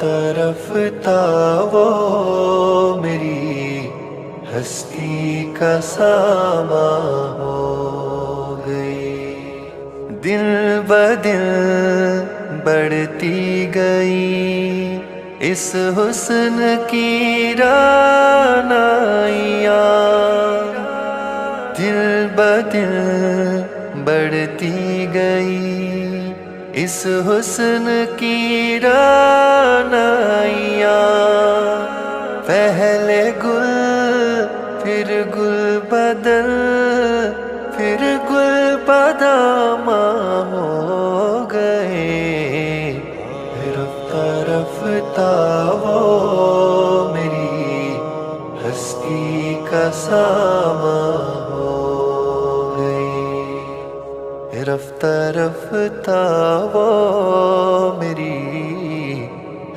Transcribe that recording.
رفتہ رفتہ وہ میری ہستی کا ساما ہو گئی، دن بدن بڑھتی گئی اس حسن کی رعنائیاں، دن بدن بڑھتی گئی اس حسن کی رعنائیاں، پہلے گل پھر گل بدل پھر گل بداماں ہو گئے، رفتہ رفتہ وہ میری ہستی کا ساما ہو، رفتہ رفتہ وہ